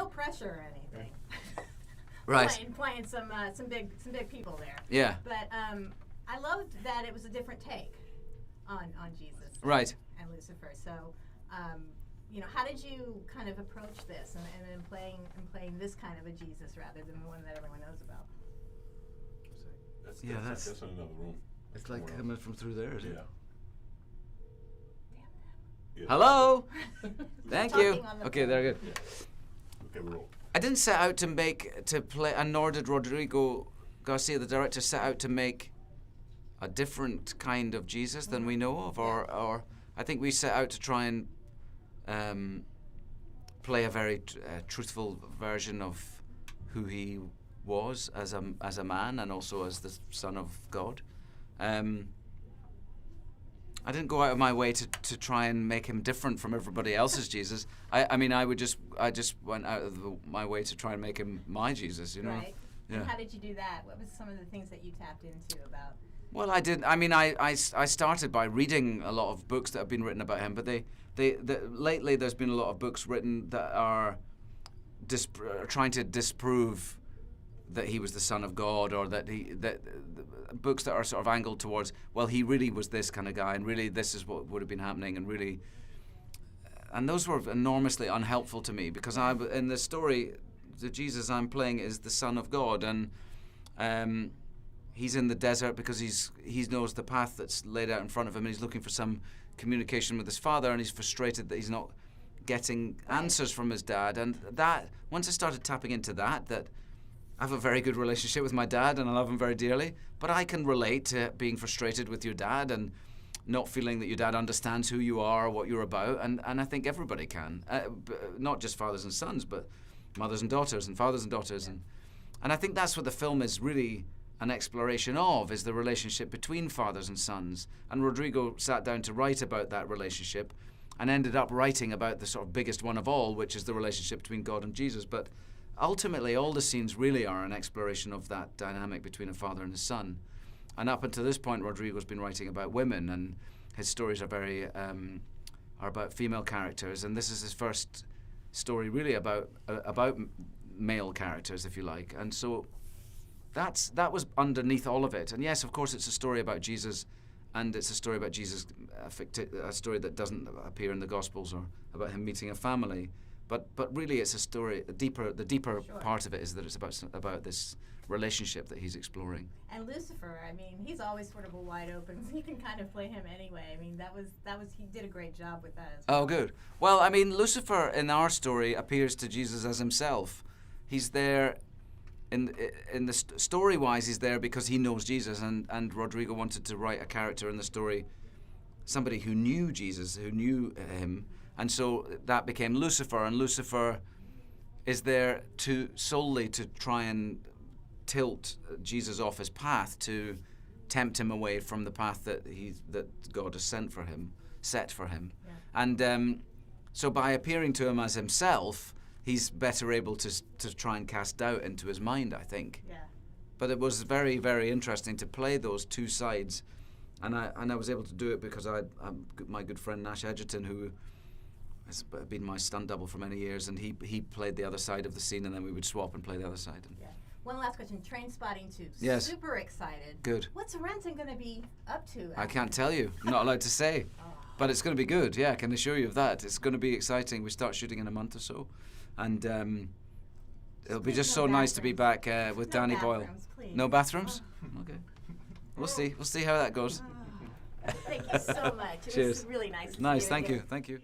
no pressure or anything. Right. Playing some big people there. Yeah. But I loved that it was a different take on Jesus. Right. And Lucifer. So, how did you kind of approach this and playing this kind of a Jesus rather than the one that everyone knows about? That's in another room. It's like coming from through there, isn't it? Yeah. Hello. Thank you. The Okay, there you go. Yeah. Okay, we're all. I didn't set out to play, and nor did Rodrigo Garcia, the director, set out to make a different kind of Jesus than we know of, or I think we set out to try and play a very truthful version of who he was as a man and also as the Son of God. I didn't go out of my way to try and make him different from everybody else's Jesus. I just went out of my way to try and make him my Jesus, Right. Yeah. And how did you do that? What was some of the things that you tapped into about? Well, I did. I started by reading a lot of books that have been written about him, but lately there's been a lot of books written that are trying to disprove that he was the Son of God, or that books that are sort of angled towards, well, he really was this kind of guy, and really this is what would have been happening, and those were enormously unhelpful to me, because in the story, the Jesus I'm playing is the Son of God, and he's in the desert because he knows the path that's laid out in front of him, and he's looking for some communication with his father, and he's frustrated that he's not getting answers from his dad. And that, once I started tapping into that I have a very good relationship with my dad and I love him very dearly, but I can relate to being frustrated with your dad and not feeling that your dad understands who you are or what you're about, and I think everybody can, not just fathers and sons, but mothers and daughters and fathers and daughters, and I think that's what the film is really an exploration of, is the relationship between fathers and sons. And Rodrigo sat down to write about that relationship and ended up writing about the sort of biggest one of all, which is the relationship between God and Jesus. But ultimately, all the scenes really are an exploration of that dynamic between a father and a son. And up until this point, Rodrigo's been writing about women, and his stories are are about female characters. And this is his first story really about male characters, if you like. And so that was underneath all of it. And yes, of course, it's a story about Jesus, and it's a story about Jesus, a story that doesn't appear in the Gospels, or about him meeting a family. But really, it's a story. The deeper part of it is that it's about this relationship that he's exploring. And Lucifer, he's always sort of a wide open, so you can kind of play him anyway. that was he did a great job with that as well. Oh, good. Well, Lucifer in our story appears to Jesus as himself. He's there in the story-wise. He's there because he knows Jesus, and Rodrigo wanted to write a character in the story, somebody who knew Jesus, who knew him. And so that became Lucifer, and Lucifer is there solely to try and tilt Jesus off his path, to tempt him away from the path that God has set for him. Yeah. And so by appearing to him as himself, he's better able to try and cast doubt into his mind, I think. Yeah. But it was very, very interesting to play those two sides, and I was able to do it because my good friend Nash Edgerton, who has been my stunt double for many years, and he played the other side of the scene, and then we would swap and play the other side. Yeah. One last question. Trainspotting 2. Yes. Super excited. Good. What's Renton going to be up to? I can't tell you. I'm not allowed to say. Oh. But it's going to be good. Yeah, I can assure you of that. It's going to be exciting. We start shooting in a month or so, and it'll be just so nice to be back with Danny Boyle. Please. No bathrooms? Okay. We'll see. We'll see how that goes. Thank you so much. It Cheers. was really nice. Nice. Thank you. Thank you.